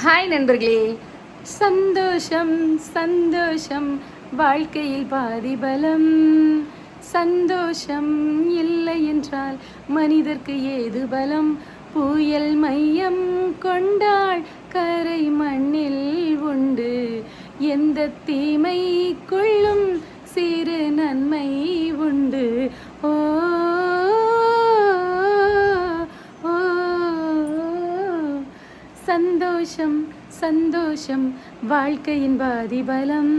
Hi நண்பர்களே, சந்தோஷம் சந்தோஷம் வாழ்க்கையில் பாதி பலம். சந்தோஷம் இல்லை என்றால் மனிதர்க்கு ஏது பலம்? புயல் மையம் கொண்டால் கரை மண்ணில் உண்டு. எந்த தீமைக்குள்ளும் சிறு நன்மை உண்டு. ஓ சந்தோஷம் சந்தோஷம் வாழ்க்கையின் பாதி பலம்.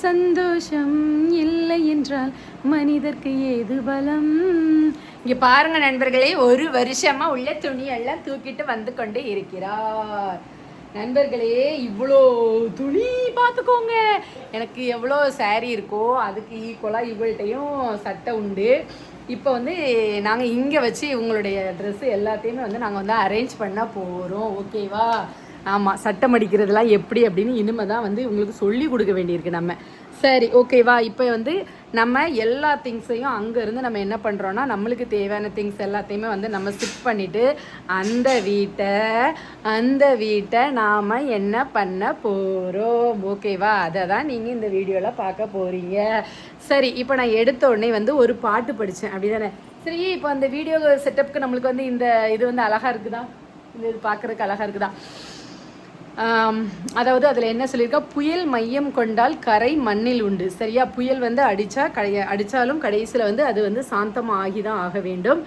சந்தோஷம் இல்லை என்றால் மனிதர்க்கு ஏது பலம்? இங்க பாருங்க நண்பர்களே, ஒரு வருஷமா உள்ள துணியெல்லாம் தூக்கிட்டு வந்து கொண்டு இருக்கிறார். நண்பர்களே, இவ்வளோ துணி பார்த்துக்கோங்க. எனக்கு எவ்வளோ சாரீ இருக்கோ அதுக்கு ஈக்குவலாக இவள்கிட்டையும் சட்டை உண்டு. இப்போ வந்து நாங்கள் இங்கே வச்சு உங்களுடைய ட்ரெஸ்ஸு எல்லாத்தையுமே வந்து நாங்கள் வந்து அரேஞ்ச் பண்ண போகிறோம். ஓகேவா? ஆமாம், சட்டம் அடிக்கிறதுலாம் எப்படி அப்படின்னு இனிமேல் தான் வந்து உங்களுக்கு சொல்லி கொடுக்க வேண்டியிருக்கு நம்ம. சரி, ஓகேவா? இப்போ வந்து நம்ம எல்லா திங்ஸையும் அங்கேருந்து நம்ம என்ன பண்ணுறோன்னா, நம்மளுக்கு தேவையான திங்ஸ் எல்லாத்தையுமே வந்து நம்ம ஷிஃப்ட் பண்ணிவிட்டு அந்த வீட்டை நாம் என்ன பண்ண போகிறோம். ஓகேவா? அதை தான் நீங்கள் இந்த வீடியோவில் பார்க்க போகிறீங்க. சரி, இப்போ நான் எடுத்த உடனே வந்து ஒரு பாட்டு படித்தேன், அப்படி தானே? சரி, இப்போ அந்த வீடியோ செட்டப்புக்கு நம்மளுக்கு வந்து இந்த இது வந்து அழகாக இருக்குதா? இந்த இது பார்க்குறதுக்கு அழகாக இருக்குதா? அதாவது அதில் என்ன சொல்லியிருக்கா, புயல் மையம் கொண்டால் கரை மண்ணில் உண்டு. சரியா? புயல் வந்து அடித்தாலும் கடைசியில் வந்து அது வந்து சாந்தமாகி தான் ஆக வேண்டும்.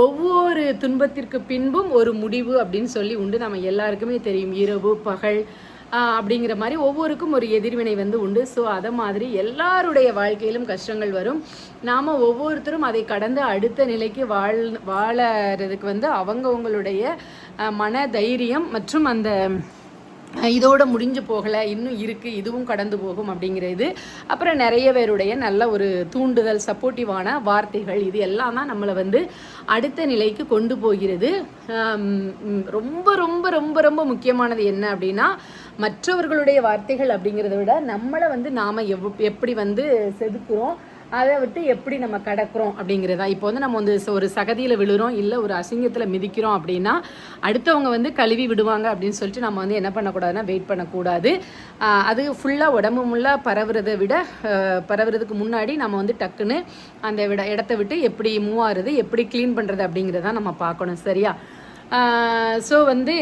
ஒவ்வொரு துன்பத்திற்கு பின்பும் ஒரு முடிவு அப்படின்னு சொல்லி உண்டு. நம்ம எல்லாருக்குமே தெரியும், இரவு பகல் அப்படிங்கிற மாதிரி ஒவ்வொருக்கும் ஒரு எதிர்வினை வந்து உண்டு. ஸோ அதை மாதிரி எல்லாருடைய வாழ்க்கையிலும் கஷ்டங்கள் வரும். நாம் ஒவ்வொருத்தரும் அதை கடந்து அடுத்த நிலைக்கு வாழறதுக்கு வந்து அவங்கவுங்களுடைய மன தைரியம் மற்றும் அந்த இதோட முடிஞ்சு போகலை, இன்னும் இருக்குது, இதுவும் கடந்து போகும் அப்படிங்கிறது. அப்புறம் நிறைய பேருடைய நல்ல ஒரு தூண்டுதல், சப்போர்ட்டிவான வார்த்தைகள், இது எல்லாம் தான் நம்மளை வந்து அடுத்த நிலைக்கு கொண்டு போகிறது. ரொம்ப ரொம்ப ரொம்ப ரொம்ப முக்கியமானது என்ன அப்படின்னா, மற்றவர்களுடைய வார்த்தைகள் அப்படிங்கிறத விட நம்மளை வந்து நாம் எப்படி வந்து செதுக்குறோம், அதை விட்டு எப்படி நம்ம கடக்கிறோம் அப்படிங்கிறதா. இப்போ வந்து நம்ம வந்து ஒரு சகதியில் விழுறோம், இல்லை ஒரு அசிங்கத்தில் மிதிக்கிறோம் அப்படின்னா அடுத்தவங்க வந்து கழுவி விடுவாங்க அப்படின்னு சொல்லிட்டு நம்ம வந்து என்ன பண்ணக்கூடாதுன்னா வெயிட் பண்ணக்கூடாது. அது ஃபுல்லாக உடம்பு முள்ளாக பரவுறதுக்கு முன்னாடி நம்ம வந்து டக்குன்னு அந்த இடத்த விட்டு எப்படி மூவ் ஆகுறது, எப்படி க்ளீன் பண்ணுறது அப்படிங்கிறத நம்ம பார்க்கணும். சரியா? ஸோ வந்து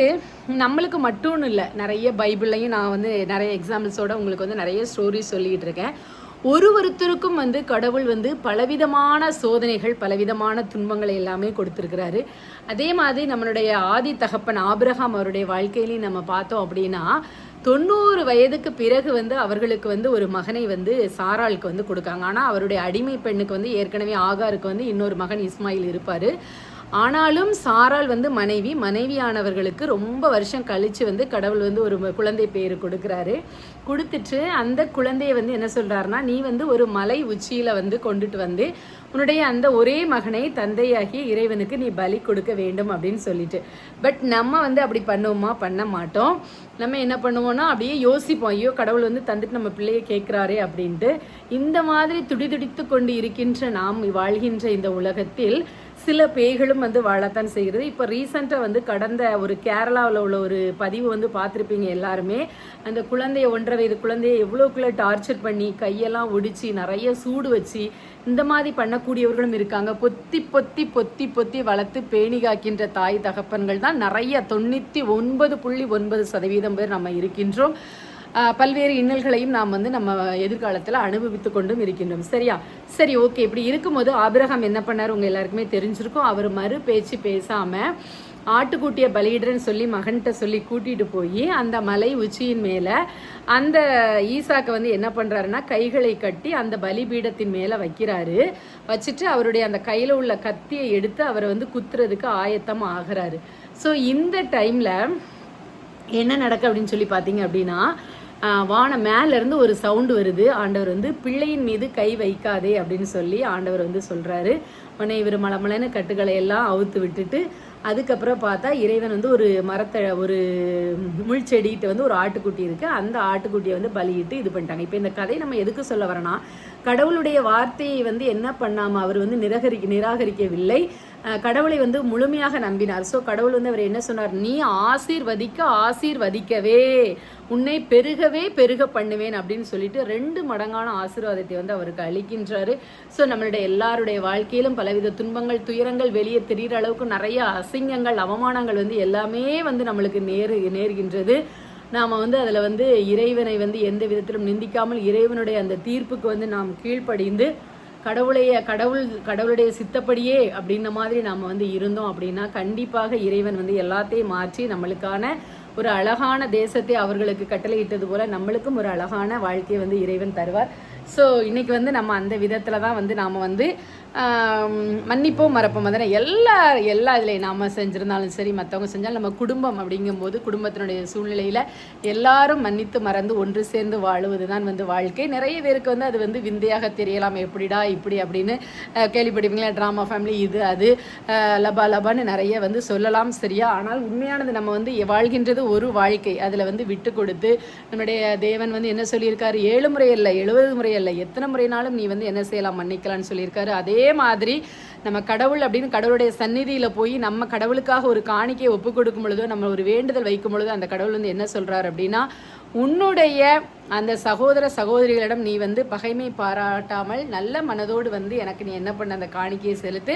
நம்மளுக்கு மட்டும் இல்லை, நிறைய பைபிள்லையும் நான் வந்து நிறைய எக்ஸாம்பிள்ஸோடு உங்களுக்கு வந்து நிறைய ஸ்டோரிஸ் சொல்லிகிட்டு இருக்கேன். ஒருத்தருக்கும் வந்து கடவுள் வந்து பலவிதமான சோதனைகள், பலவிதமான துன்பங்களை எல்லாமே கொடுத்துருக்கிறாரு. அதே மாதிரி நம்மளுடைய ஆதி தகப்பன் ஆபிரகாம் அவருடைய வாழ்க்கையிலையும் நம்ம பார்த்தோம் அப்படின்னா 90 வயதுக்கு பிறகு வந்து அவர்களுக்கு வந்து ஒரு மகனை வந்து சாராளுக்கு வந்து கொடுக்காங்க. ஆனால் அவருடைய அடிமை பெண்ணுக்கு வந்து ஏற்கனவே ஆகாருக்கு வந்து இன்னொரு மகன் இஸ்மாயில் இருப்பார். ஆனாலும் சாராள் வந்து மனைவியானவர்களுக்கு ரொம்ப வருஷம் கழித்து வந்து கடவுள் வந்து ஒரு குழந்தை பேர் கொடுத்துட்டு அந்த குழந்தைய வந்து என்ன சொல்கிறாருன்னா, நீ வந்து ஒரு மலை உச்சியில் வந்து கொண்டுட்டு வந்து உன்னுடைய அந்த ஒரே மகனை தந்தையாகிய இறைவனுக்கு நீ பலி கொடுக்க வேண்டும் அப்படின்னு சொல்லிட்டு. பட் நம்ம வந்து அப்படி பண்ணுவோமா? பண்ண மாட்டோம். நம்ம என்ன பண்ணுவோம்னா அப்படியே யோசிப்போம், ஐயோ கடவுள் வந்து தந்துட்டு நம்ம பிள்ளையை கேட்குறாரே அப்படின்ட்டு. இந்த மாதிரி துடிதுடித்து கொண்டு இருக்கின்ற நாம் வாழ்கின்ற இந்த உலகத்தில் சில பேய்களும் வந்து வாழத்தான் செய்கிறது. இப்போ ரீசெண்டாக வந்து கடந்த ஒரு கேரளாவில் உள்ள ஒரு பதிவு வந்து பார்த்துருப்பீங்க எல்லாருமே. அந்த குழந்தைய 1.5 வயது குழந்தைய எவ்வளோக்குள்ளே டார்ச்சர் பண்ணி கையெல்லாம் ஒடிச்சு நிறைய சூடு வச்சு இந்த மாதிரி பண்ணக்கூடியவர்களும் இருக்காங்க. பொத்தி பொத்தி பொத்தி பொத்தி வளர்த்து பேணி காக்கின்ற தாய் தகப்பன்கள் தான் நிறைய 99.9% பேர் நம்ம இருக்கின்றோம். பல்வேறு இன்னல்களையும் நாம் வந்து நம்ம எதிர்காலத்தில் அனுபவித்து கொண்டும் இருக்கின்றோம். சரியா? சரி, ஓகே. இப்படி இருக்கும்போது ஆபிரகாம் என்ன பண்ணார் உங்கள் எல்லாருக்குமே தெரிஞ்சிருக்கும். அவர் மறு பேச்சு பேசாமல் ஆட்டுக்குட்டியை பலியிடுறேன்னு சொல்லி மகன்கிட்ட சொல்லி கூட்டிகிட்டு போய் அந்த மலை உச்சியின் மேலே அந்த ஈசாக்கை வந்து என்ன பண்ணுறாருன்னா கைகளை கட்டி அந்த பலிபீடத்தின் மேலே வச்சுட்டு அவருடைய அந்த கையில் உள்ள கத்தியை எடுத்து அவரை வந்து குத்துறதுக்கு ஆயத்தம் ஆகிறாரு. ஸோ இந்த டைமில் என்ன நடக்கு அப்படின்னு சொல்லி பார்த்தீங்க அப்படின்னா, மேலேருந்து ஒரு சவுண்டு வருது. ஆண்டவர் வந்து பிள்ளையின் மீது கை வைக்காதே அப்படின்னு சொல்லி ஆண்டவர் வந்து சொல்கிறாரு. உடனே இவர் மலமலன்னு கட்டுக்களை எல்லாம் அவுத்து விட்டுட்டு அதுக்கப்புறம் பார்த்தா இறைவன் வந்து ஒரு ஒரு முள் செடிகிட்ட வந்து ஒரு ஆட்டுக்குட்டி இருக்குது. அந்த ஆட்டுக்குட்டியை வந்து பலியிட்டு இது பண்ணிட்டாங்க. இப்போ இந்த கதை நம்ம எதுக்கு சொல்ல வரேன்னா, கடவுளுடைய வார்த்தையை வந்து என்ன பண்ணாமல் அவர் வந்து நிராகரிக்கவில்லை. கடவுளை வந்து முழுமையாக நம்பினார். ஸோ கடவுள் வந்து அவர் என்ன சொன்னார், நீ ஆசீர்வதிக்கவே உன்னை பெருகவே பெருக பண்ணுவேன் அப்படின்னு சொல்லிட்டு 2 மடங்கான ஆசீர்வாதத்தை வந்து அவருக்கு அளிக்கின்றாரு. ஸோ நம்மளுடைய எல்லாருடைய வாழ்க்கையிலும் பலவித துன்பங்கள் துயரங்கள் வெளியே தெரிகிற அளவுக்கு நிறைய அசிங்கங்கள் அவமானங்கள் வந்து எல்லாமே வந்து நம்மளுக்கு நேர்கின்றது. நாம் வந்து அதில் வந்து இறைவனை வந்து எந்த விதத்திலும் நிந்திக்காமல் இறைவனுடைய அந்த தீர்ப்புக்கு வந்து நாம் கீழ்ப்படிந்து கடவுளுடைய சித்தப்படியே அப்படின்ன மாதிரி நாம் வந்து இருந்தோம் அப்படின்னா கண்டிப்பாக இறைவன் வந்து எல்லாத்தையும் மாற்றி நம்மளுக்கான ஒரு அழகான தேசத்தை அவர்களுக்கு கட்டளையிட்டது போல நம்மளுக்கும் ஒரு அழகான வாழ்க்கையை வந்து இறைவன் தருவார். ஸோ இன்னைக்கு வந்து நம்ம அந்த விதத்தில் தான் வந்து நாம் வந்து மன்னிப்போம் மறப்போம் அதனை எல்லா இதில் நாம் செஞ்சுருந்தாலும் சரி மற்றவங்க செஞ்சாலும் நம்ம குடும்பம் அப்படிங்கும்போது குடும்பத்தினுடைய சூழ்நிலையில் எல்லாரும் மன்னித்து மறந்து ஒன்று சேர்ந்து வாழுவது தான் வந்து வாழ்க்கை. நிறைய பேருக்கு வந்து அது வந்து விந்தையாக தெரியலாம், எப்படிடா இப்படி அப்படின்னு கேள்விப்படுவீங்களா, ட்ராமா ஃபேமிலி இது அது லபான்னு நிறைய வந்து சொல்லலாம் சரியா. ஆனால் உண்மையானது நம்ம வந்து வாழ்கின்றது ஒரு வாழ்க்கை. அதில் வந்து விட்டு கொடுத்து நம்முடைய தேவன் வந்து என்ன சொல்லியிருக்காரு, 7 முறை இல்லை 70 முறை இல்லை, எத்தனை முறைனாலும் நீ வந்து என்ன செய்யலாம் மன்னிக்கலாம்னு சொல்லியிருக்காரு. அதே மாதிரி நம்ம கடவுள் அப்படின்னு கடவுளுடைய சந்நிதியில் போய் நம்ம கடவுளுக்காக ஒரு காணிக்கையை ஒப்பு கொடுக்கும் பொழுதோ நம்ம ஒரு வேண்டுதல் வைக்கும் பொழுதோ அந்த கடவுள் வந்து என்ன சொல்கிறார் அப்படின்னா, உன்னுடைய அந்த சகோதர சகோதரிகளிடம் நீ வந்து பகைமை பாராட்டாமல் நல்ல மனதோடு வந்து எனக்கு நீ என்ன பண்ண அந்த காணிக்கையை செலுத்து,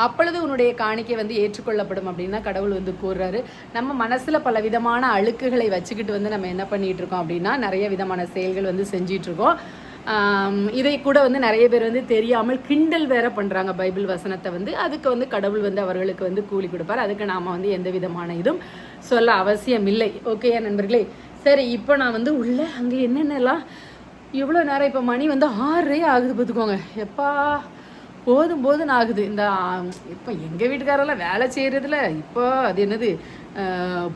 அப்பொழுது உன்னுடைய காணிக்கை வந்து ஏற்றுக்கொள்ளப்படும் அப்படின்னு தான் கடவுள் வந்து கூறுறாரு. நம்ம மனசில் பல விதமான அழுக்குகளை வச்சுக்கிட்டு வந்து நம்ம என்ன பண்ணிகிட்டு இருக்கோம் அப்படின்னா நிறைய விதமான செயல்கள் வந்து செஞ்சிட்ருக்கோம். இதை கூட வந்து நிறைய பேர் வந்து தெரியாமல் கிண்டல் வேற பண்ணுறாங்க பைபிள் வசனத்தை வந்து. அதுக்கு வந்து கடவுள் வந்து அவர்களுக்கு வந்து கூலி கொடுப்பார். அதுக்கு நாம் வந்து எந்த விதமான இதுவும் சொல்ல அவசியம் இல்லை. ஓகேயா நண்பர்களே? சரி, இப்போ நான் வந்து உள்ள அங்கே என்னென்னலாம் இவ்வளோ நேரம் இப்போ மணி வந்து 6 ஆகுது பார்த்துக்கோங்க. எப்பா போதும் ஆகுது. இந்த இப்போ எங்கள் வீட்டுக்காரெல்லாம் வேலை செய்கிறதுல இப்போ அது என்னது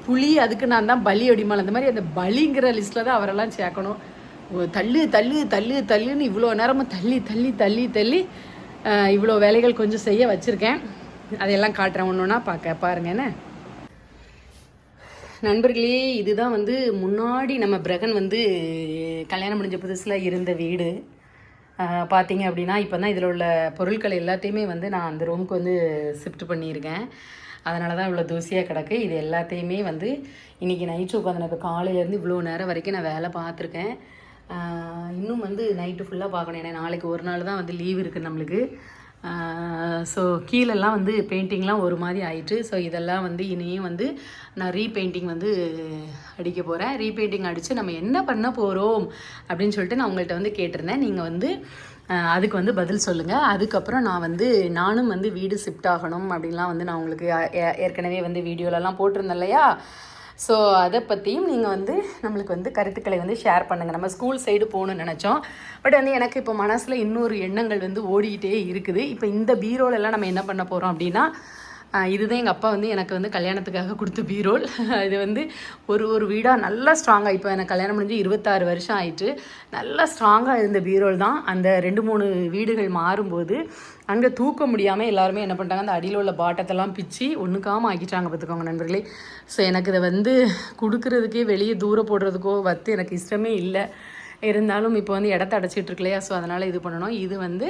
புலி, அதுக்கு நான் தான் பலி அடிமாள், அந்த மாதிரி அந்த பலிங்கிற லிஸ்ட்டில் தான் அவரெல்லாம் சேர்க்கணும். தள்ளுன்னு இவ்வளோ நேரமாக தள்ளி இவ்வளோ வேலைகள் கொஞ்சம் செய்ய வச்சுருக்கேன். அதையெல்லாம் காட்டுறேன் ஒன்றுன்னா பாருங்க என்ன நண்பர்களே. இதுதான் வந்து முன்னாடி நம்ம பிரகன் வந்து கல்யாணம் முடிஞ்ச புதுசில் இருந்த வீடு. பார்த்தீங்க அப்படின்னா இப்போ தான் இதில் உள்ள பொருட்கள் எல்லாத்தையுமே வந்து நான் அந்த ரூமுக்கு வந்து ஷிஃப்ட் பண்ணியிருக்கேன். அதனால தான் இவ்வளோ தூசியாக கிடக்கு. இது எல்லாத்தையுமே வந்து இன்றைக்கி நைட்டு உட்காந்து இப்போ காலையிலேருந்து இவ்வளோ நேரம் வரைக்கும் நான் வேலை பார்த்துருக்கேன். இன்னும் வந்து நைட்டு ஃபுல்லாக பார்க்கணும். ஏன்னா நாளைக்கு ஒரு நாள் தான் வந்து லீவ் இருக்குது நம்மளுக்கு. ஸோ கீழெல்லாம் வந்து பெயிண்டிங்லாம் ஒரு மாதிரி ஆயிட்டு. ஸோ இதெல்லாம் வந்து இனியும் வந்து நான் ரீபெயிண்டிங் வந்து அடிக்க போகிறேன். ரீபெயிண்டிங் அடித்து நம்ம என்ன பண்ண போகிறோம் அப்படின்னு சொல்லிட்டு நான் உங்கள்கிட்ட வந்து கேட்டிருந்தேன். நீங்கள் வந்து அதுக்கு வந்து பதில் சொல்லுங்கள். அதுக்கப்புறம் நானும் வந்து வீடு ஷிஃப்ட் ஆகணும் அப்படின்லாம் வந்து நான் உங்களுக்கு ஏற்கனவே வந்து வீடியோலலாம் போட்டிருந்தேன் இல்லையா. ஸோ அதை பற்றியும் நீங்கள் வந்து நம்மளுக்கு வந்து கருத்துக்களை வந்து ஷேர் பண்ணுங்கள். நம்ம ஸ்கூல் சைடு போகணுன்னு நினச்சோம். பட் வந்து எனக்கு இப்போ மனசில் இன்னொரு எண்ணங்கள் வந்து ஓடிக்கிட்டே இருக்குது. இப்போ இந்த பீரோலெல்லாம் நம்ம என்ன பண்ண போகிறோம் அப்படின்னா, இதுதான் எங்கள் அப்பா வந்து எனக்கு வந்து கல்யாணத்துக்காக கொடுத்த பீரோல். இது வந்து ஒரு வீடாக நல்லா ஸ்ட்ராங்காக, இப்போ எனக்கு கல்யாணம் முடிஞ்சு 26 வருஷம் ஆயிட்டு, நல்லா ஸ்ட்ராங்காக இருந்த பீரோல் தான். அந்த 2-3 வீடுகள் மாறும்போது அங்கே தூக்க முடியாமல் எல்லாருமே என்ன பண்ணிட்டாங்க, அந்த அடியில் உள்ள பாட்டத்தெல்லாம் பிச்சு ஒன்றுக்காமல் ஆக்கிட்டாங்க பார்த்துக்கோங்க நண்பர்களே. ஸோ எனக்கு இதை வந்து கொடுக்குறதுக்கே வெளியே தூரம் போடுறதுக்கோ எனக்கு இஷ்டமே இல்லை. இருந்தாலும் இப்போ வந்து இடத்த அடைச்சிட்டு இல்லையா. ஸோ அதனால் இது பண்ணணும். இது வந்து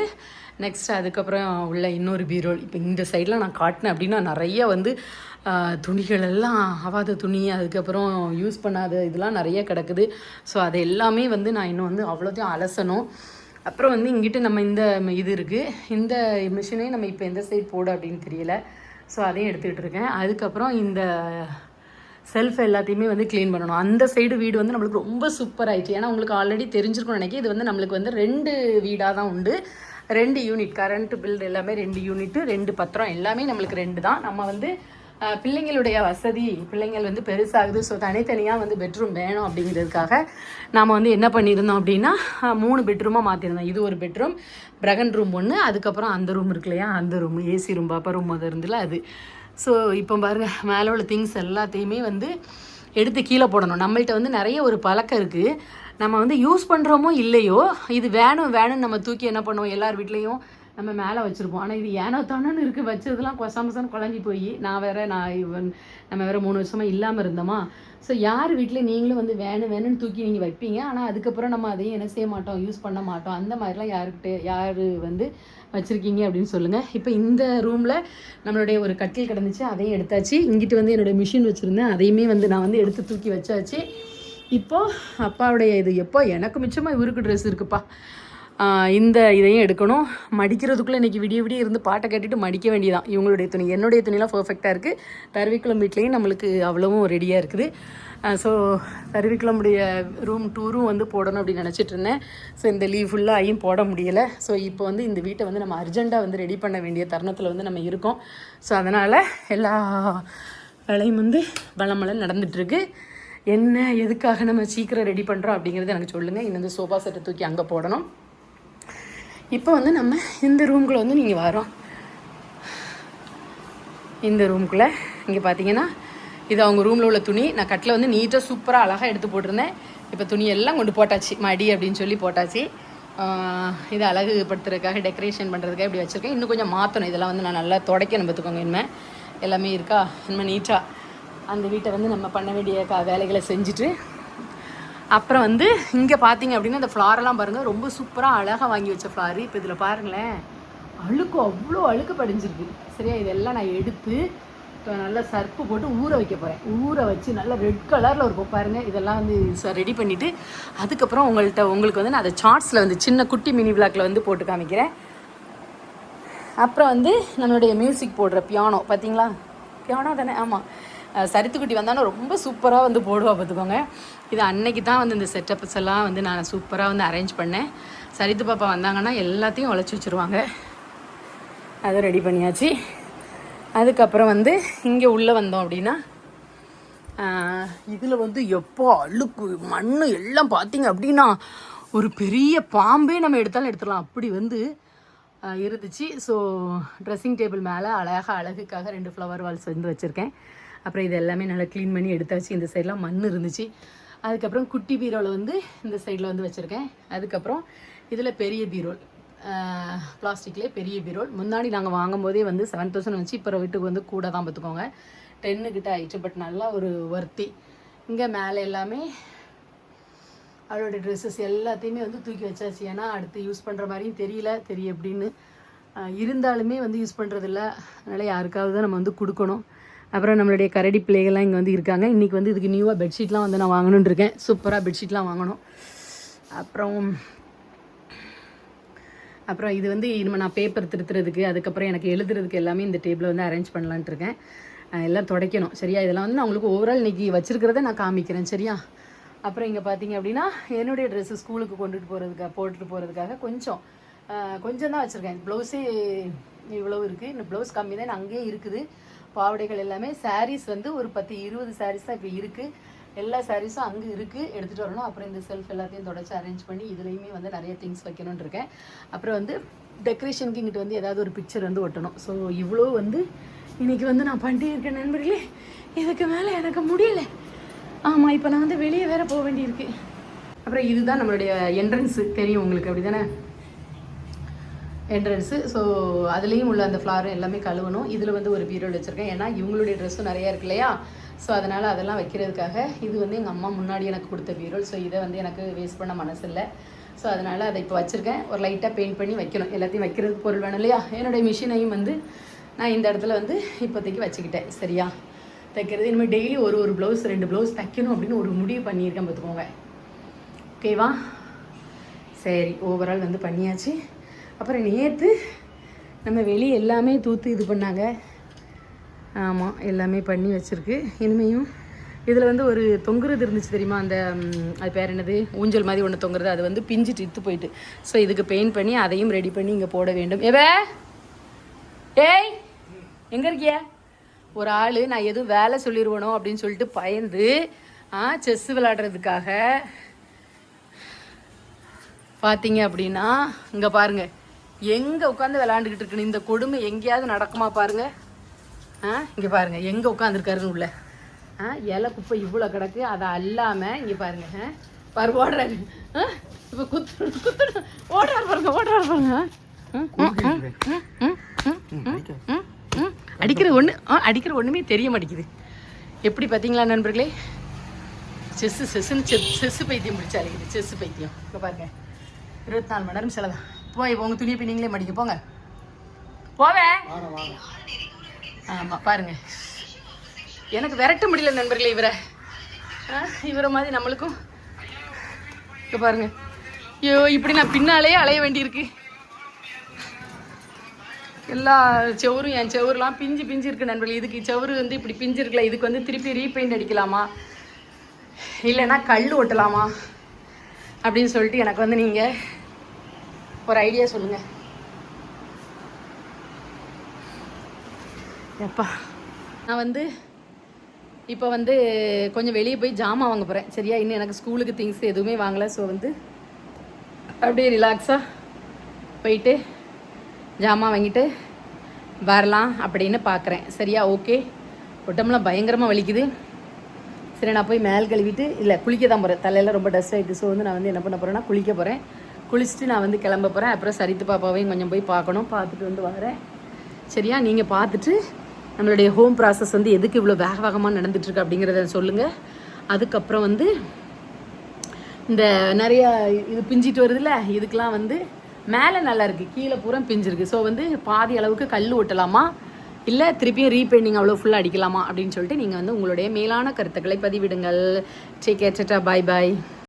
நெக்ஸ்ட் அதுக்கப்புறம் உள்ள இன்னொரு பீரோல். இப்போ இந்த சைடில் நான் காட்டினேன் அப்படின்னா நிறைய வந்து துணிகள் எல்லாம் ஆவாத துணி, அதுக்கப்புறம் யூஸ் பண்ணாத இதெல்லாம் நிறைய கிடக்குது. ஸோ அது எல்லாமே வந்து நான் இன்னும் வந்து அவ்வளோத்தையும் அலசணும். அப்புறம் வந்து இங்கிட்ட நம்ம இந்த இது இருக்குது, இந்த மிஷினே நம்ம இப்போ எந்த சைடு போட அப்படின்னு தெரியல. ஸோ அதையும் எடுத்துக்கிட்டு இருக்கேன். அதுக்கப்புறம் இந்த செல்ஃப் எல்லாத்தையுமே வந்து க்ளீன் பண்ணணும். அந்த சைடு வீடு வந்து நம்மளுக்கு ரொம்ப சூப்பர் ஆயிடுச்சு. ஏன்னா உங்களுக்கு ஆல்ரெடி தெரிஞ்சிருக்கும்னு நினைக்கிறேன். இது வந்து நம்மளுக்கு வந்து 2 வீடாக தான் உண்டு. 2 யூனிட், கரண்ட் பில் எல்லாமே 2 யூனிட்டு, 2 பத்திரம் எல்லாமே நம்மளுக்கு 2 தான். நம்ம வந்து பிள்ளைங்களுடைய வசதி, பிள்ளைங்கள் வந்து பெருசாகுது. ஸோ தனித்தனியாக வந்து பெட்ரூம் வேணும் அப்படிங்கிறதுக்காக நாம் வந்து என்ன பண்ணியிருந்தோம் அப்படின்னா 3 பெட்ரூமாக மாற்றிருந்தோம். இது ஒரு பெட்ரூம், பிரகன் ரூம் 1, அதுக்கப்புறம் அந்த ரூம் இருக்கு இல்லையா, அந்த ரூம் ஏசி ரூம், பாப்பா ரூம் அது இருந்துல அது. ஸோ இப்போ பாருங்கள், மேலே உள்ள திங்ஸ் எல்லாத்தையுமே வந்து எடுத்து கீழே போடணும். நம்மள்கிட்ட வந்து நிறைய ஒரு பழக்கம் இருக்குது. நம்ம வந்து யூஸ் பண்ணுறோமோ இல்லையோ, இது வேணும்னு நம்ம தூக்கி என்ன பண்ணுவோம், எல்லார் வீட்லேயும் நம்ம மேலே வச்சுருப்போம். ஆனால் இது ஏனோ தானோன்னு இருக்குது, வச்சதுலாம் கொசாமசான்னு குழஞ்சி போய் நம்ம வேறு 3 வருஷமாக இல்லாமல் இருந்தோமா. ஸோ யார் வீட்டில் நீங்களும் வந்து வேணும்னு தூக்கி நீங்கள் வைப்பீங்க, ஆனால் அதுக்கப்புறம் நம்ம அதையும் என்ன செய்ய மாட்டோம், யூஸ் பண்ண மாட்டோம். அந்த மாதிரிலாம் யார் வந்து வச்சுருக்கீங்க அப்படின்னு சொல்லுங்கள். இப்போ இந்த ரூமில் நம்மளுடைய ஒரு கட்டில் கிடந்துச்சு, அதையும் எடுத்தாச்சு. இங்கிட்டு வந்து என்னோடய மிஷின் வச்சுருந்தேன், அதையுமே வந்து நான் வந்து எடுத்து தூக்கி வச்சாச்சு. இப்போது அப்பாவுடைய இது எப்போ எனக்கு மிச்சமாக இவருக்கு ட்ரெஸ் இருக்குப்பா, இந்த இதையும் எடுக்கணும். மடிக்கிறதுக்குள்ளே இன்றைக்கி விடிய இருந்து பாட்டை கேட்டுட்டு மடிக்க வேண்டியதான். இவங்களுடைய துணி, என்னுடைய துணிலாம் பர்ஃபெக்டாக இருக்குது. தருவிக்குளம் வீட்லேயும் நம்மளுக்கு அவ்வளவும் ரெடியாக இருக்குது. ஸோ தருவிக்குளமுடைய ரூம் டூரும் வந்து போடணும் அப்படின்னு நினச்சிட்டு இருந்தேன். ஸோ இந்த லீவ் ஃபுல்லாக ஆகியும் போட முடியலை. ஸோ இப்போ வந்து இந்த வீட்டை வந்து நம்ம அர்ஜெண்ட்டாக வந்து ரெடி பண்ண வேண்டிய தருணத்தில் வந்து நம்ம இருக்கோம். ஸோ அதனால் எல்லா வேலையும் வந்து பலமலம் நடந்துகிட்ருக்கு. என்ன எதுக்காக நம்ம சீக்கிரம் ரெடி பண்ணுறோம் அப்படிங்கிறது எனக்கு சொல்லுங்கள். இன்னும் இந்த சோஃபா செட்டை தூக்கி அங்கே போடணும். இப்போ வந்து நம்ம இந்த ரூம்குள்ளே வந்து நீங்கள் வரோம். இந்த ரூம்குள்ளே இங்கே பார்த்தீங்கன்னா இது அவங்க ரூமில் உள்ள துணி. நான் கட்டில் வந்து நீட்டாக சூப்பராக அழகாக எடுத்து போட்டிருந்தேன். இப்போ துணியெல்லாம் கொண்டு போட்டாச்சு, மடி அப்படின்னு சொல்லி போட்டாச்சு. இதை அழகுபடுத்துறதுக்காக டெக்கரேஷன் பண்ணுறதுக்காக இப்படி வச்சுருக்கேன். இன்னும் கொஞ்சம் மாற்றணும், இதெல்லாம் வந்து நான் நல்லா துடைக்கணும் பார்த்துக்கோங்க. இனிமேல் எல்லாமே இருக்கா, இனிமேல் நீட்டாக அந்த வீட்டை வந்து நம்ம பண்ண வேண்டிய வேலைகளை செஞ்சுட்டு அப்புறம் வந்து இங்கே பார்த்தீங்க அப்படின்னா இந்த ஃப்ளாரெல்லாம் பாருங்கள், ரொம்ப சூப்பராக அழகாக வாங்கி வச்ச ஃப்ளாரு. இப்போ இதில் பாருங்களேன், அவ்வளோ அழுக்கு படிஞ்சிருக்கு. சரியா, இதெல்லாம் நான் எடுத்து இப்போ நல்லா சர்ப்பு போட்டு ஊற வைக்க போகிறேன். ஊற வச்சு நல்லா ரெட் கலரில் இருக்கும் பாருங்கள். இதெல்லாம் வந்து ரெடி பண்ணிவிட்டு அதுக்கப்புறம் உங்களுக்கு வந்து நான் அதை சார்ட்ஸில் வந்து சின்ன குட்டி மினி விளாக்கில் வந்து போட்டு காமிக்கிறேன். அப்புறம் வந்து நம்மளுடைய மியூசிக் போடுற பியானோ பார்த்தீங்களா, பியானோ தானே, ஆமாம், சரித்துக்குட்டி வந்தாலும் ரொம்ப சூப்பராக வந்து போடுவா பார்த்துக்கோங்க. இது அன்னைக்கு தான் வந்து இந்த செட்டப்ஸ் எல்லாம் வந்து நான் சூப்பராக வந்து அரேஞ்ச் பண்ணேன். சரித்து பாப்பா வந்தாங்கன்னா எல்லாத்தையும் உழைச்சி வச்சுருவாங்க. அதை ரெடி பண்ணியாச்சு. அதுக்கப்புறம் வந்து இங்கே உள்ளே வந்தோம் அப்படின்னா இதில் வந்து எப்போ அழுக்கு மண் எல்லாம் பார்த்தீங்க அப்படின்னா ஒரு பெரிய பாம்பே நம்ம எடுத்தாலும் எடுத்துடலாம் அப்படி வந்து இருந்துச்சு. ஸோ ட்ரெஸ்ஸிங் டேபிள் மேலே அழகுக்காக 2 ஃப்ளவர் வால்ஸ் வந்து வச்சுருக்கேன். அப்புறம் இது எல்லாமே நல்லா க்ளீன் பண்ணி எடுத்தாச்சு. இந்த சைடெலாம் மண் இருந்துச்சு. அதுக்கப்புறம் குட்டி பீரோவில் வந்து இந்த சைடில் வந்து வச்சுருக்கேன். அதுக்கப்புறம் இதில் பெரிய பீரோல், பிளாஸ்டிக்லேயே பெரிய பீரோல். முன்னாடி நாங்கள் வாங்கும் போதே வந்து 7,000 வந்துச்சு. இப்போ வீட்டுக்கு வந்து கூட தான் பார்த்துக்கோங்க, 10 கிட்ட ஆயிடுச்சு. பட் நல்லா ஒரு வர்த்தி. இங்கே மேலே எல்லாமே அவளோட ட்ரெஸ்ஸஸ் எல்லாத்தையுமே வந்து தூக்கி வச்சாச்சு. ஏன்னா அடுத்து யூஸ் பண்ணுற மாதிரியும் தெரியும் எப்படின்னு இருந்தாலுமே வந்து யூஸ் பண்ணுறதில்ல. அதனால் யாருக்காவது தான் நம்ம வந்து கொடுக்கணும். அப்புறம் நம்மளுடைய கரடி பிள்ளைகள்லாம் இங்கே வந்து இருக்காங்க. இன்றைக்கி வந்து இதுக்கு நியூவாக பெட்ஷீட்லாம் வந்து நான் வாங்கணுன்னு இருக்கேன். சூப்பராக பெட்ஷீட்லாம் வாங்கணும். அப்புறம் இது வந்து இனிமேல் நான் பேப்பர் திருத்துறதுக்கு, அதுக்கப்புறம் எனக்கு எழுதுறதுக்கு எல்லாமே இந்த டேபிளை வந்து அரேஞ்ச் பண்ணலான்ட்டு இருக்கேன். எல்லாம் துடைக்கணும். சரியா, இதெல்லாம் வந்து நான் உங்களுக்கு ஓவரால் இன்றைக்கி வச்சுருக்கிறத நான் காமிக்கிறேன். சரியா, அப்புறம் இங்கே பார்த்தீங்க அப்படின்னா என்னுடைய ட்ரெஸ்ஸு ஸ்கூலுக்கு போட்டுட்டு போகிறதுக்காக கொஞ்சம் தான் வச்சுருக்கேன். ப்ளவுஸே இவ்வளோ இருக்குது. இந்த ப்ளவுஸ் கம்மி தான் அங்கேயே இருக்குது. பாவடைகள் எல்லாமே சாரீஸ் வந்து ஒரு 10-20 சாரீஸ் தான் இப்போ இருக்குது. எல்லா சாரீஸும் அங்கே இருக்குது, எடுத்துகிட்டு வரணும். அப்புறம் இந்த செல்ஃப் எல்லாத்தையும் தொடச்சி அரேஞ்ச் பண்ணி இதுலேயுமே வந்து நிறைய திங்ஸ் வைக்கணும்னு இருக்கேன். அப்புறம் வந்து டெக்கரேஷனுக்கு இங்கிட்டு வந்து ஏதாவது ஒரு பிக்சர் வந்து ஒட்டணும். ஸோ இவ்வளோ வந்து இன்றைக்கி வந்து நான் பண்ணிட்டே இருக்கேன் நண்பர்களே. இதுக்கு மேலே எனக்கு முடியல. ஆமாம், இப்போ நான் வந்து வெளியே வேறு போக வேண்டியிருக்கு. அப்புறம் இதுதான் நம்மளுடைய என்ட்ரன்ஸு, தெரியும் உங்களுக்கு அப்படி தானே என்ட்ரன்ஸு. ஸோ அதுலேயும் உள்ள அந்த ஃப்ளாரும் எல்லாமே கழுவணும். இதில் வந்து ஒரு பீரோல் வச்சுருக்கேன். ஏன்னா இவங்களுடைய ட்ரெஸ்ஸும் நிறையா இருக்கு இல்லையா. ஸோ அதனால் அதெல்லாம் வைக்கிறதுக்காக இது வந்து எங்கள் அம்மா முன்னாடி எனக்கு கொடுத்த பீரோல். ஸோ இதை வந்து எனக்கு வேஸ்ட் பண்ண மனசு இல்லை. ஸோ அதனால் அதை இப்போ வச்சுருக்கேன். ஒரு லைட்டாக பெயிண்ட் பண்ணி வைக்கணும். எல்லாத்தையும் வைக்கிறதுக்கு பொருள் வேணும் இல்லையா. என்னுடைய மிஷினையும் வந்து நான் இந்த இடத்துல வந்து இப்போதைக்கு வச்சுக்கிட்டேன். சரியா, தைக்கிறது இனிமேல் டெய்லி ஒரு ப்ளவுஸ் 2 ப்ளவுஸ் தைக்கணும் அப்படின்னு ஒரு முடிவு பண்ணியிருக்கேன் பார்த்துக்கோங்க. ஓகேவா, சரி, ஓவரால் வந்து பண்ணியாச்சு. அப்புறம் நேற்று நம்ம வெளியே எல்லாமே தூத்து இது பண்ணாங்க. ஆமாம், எல்லாமே பண்ணி வச்சுருக்கு. இனிமேயும் இதில் வந்து ஒரு தொங்குறது இருந்துச்சு தெரியுமா, அந்த அது பேர் என்னது, ஊஞ்சல் மாதிரி ஒன்று தொங்குறது, அது வந்து பிஞ்சிட்டு இத்து போயிட்டு. ஸோ இதுக்கு பெயிண்ட் பண்ணி அதையும் ரெடி பண்ணி இங்கே போட வேண்டும். ஏய் எங்கே இருக்கியா? ஒரு ஆள் நான் எதுவும் வேலை சொல்லிடுவனோ அப்படின்னு சொல்லிட்டு பயந்து செஸ் விளையாடுறதுக்காக பார்த்தீங்க அப்படின்னா இங்கே பாருங்கள் எங்கே உட்காந்து விளையாண்டுக்கிட்டு இருக்குன்னு. இந்த கொடுமை எங்கேயாவது நடக்குமா பாருங்கள். இங்கே பாருங்கள் எங்கே உட்காந்துருக்காருன்னு உள்ள இலை குப்பை இவ்வளோ கிடக்கு. அதை அல்லாமல் இங்கே பாருங்கள் ஓடுறாரு. இப்போ குத்து ஓடுறாரு பாருங்க. அடிக்கிற ஒன்றுமே தெரிய மாட்டேங்குது. எப்படி பார்த்தீங்களா நண்பர்களே, செஸ்ஸு பைத்தியம் பிடிச்சா அழைக்குது, செஸ்ஸு பைத்தியம். இப்போ பாருங்க 24 மணி நேரம் செலவு. போய் உங்கள் துணியை போய் நீங்களே மடிக்க போங்க, போவேன். ஆமாம் பாருங்க, எனக்கு விரட்ட முடியல நண்பர்களே இவரை மாதிரி நம்மளுக்கும். இப்போ பாருங்க, ஐயோ இப்படி நான் பின்னாலே அலைய வேண்டியிருக்கு. எல்லா செவரும் என் செவருலாம் பிஞ்சு இருக்குது நண்பர்களே. இதுக்கு செவரு வந்து இப்படி பிஞ்சு இருக்குல்ல, இதுக்கு வந்து திருப்பி ரீபெயிண்ட் அடிக்கலாமா இல்லைன்னா கல் ஓட்டலாமா அப்படின்னு சொல்லிட்டு எனக்கு வந்து நீங்கள் ஒரு ஐடியா சொல்லுங்கள். எப்பா நான் வந்து இப்போ வந்து கொஞ்சம் வெளியே போய் ஜாமான் வாங்க போகிறேன் சரியா. இன்னும் எனக்கு ஸ்கூலுக்கு திங்ஸ் எதுவுமே வாங்கலை. ஸோ வந்து அப்படியே ரிலாக்ஸாக போயிட்டு ஜாமான் வாங்கிட்டு வரலாம் அப்படின்னு பார்க்குறேன் சரியா. ஓகே, உடம்புலாம் பயங்கரமாக வலிக்குது. சரி நான் போய் மேல் கழுவிட்டு இல்லை குளிக்க தான் போகிறேன். தலையெல்லாம் ரொம்ப டஸ்ட் ஆகிட்டு. ஸோ வந்து நான் வந்து என்ன பண்ண போகிறேன்னா குளிக்க போகிறேன். குளிச்சுட்டு நான் வந்து கிளம்ப போகிறேன். அப்புறம் சரித்து பாப்பாவையும் கொஞ்சம் போய் பார்க்கணும். பார்த்துட்டு வந்து வரேன் சரியா. நீங்கள் பார்த்துட்டு நம்மளுடைய ஹோம் ப்ராசஸ் வந்து எதுக்கு இவ்வளோ வேகமாக நடந்துகிட்ருக்கு அப்படிங்கிறத சொல்லுங்கள். அதுக்கப்புறம் வந்து இந்த நிறையா இது பிஞ்சிட்டு வருதுல்ல, இதுக்கெலாம் வந்து மேலே நல்லா இருக்குது, கீழே பூரா பிஞ்சிருக்கு. ஸோ வந்து பாதி அளவுக்கு கல் ஓட்டலாமா இல்லை திருப்பியும் ரீபெயிண்டிங் அவ்வளோ ஃபுல்லாக அடிக்கலாமா அப்படின்னு சொல்லிட்டு நீங்கள் வந்து உங்களுடைய மேலான கருத்துக்களை பதிவிடுங்கள். டேக் கேர், டாடா, பாய் பாய்.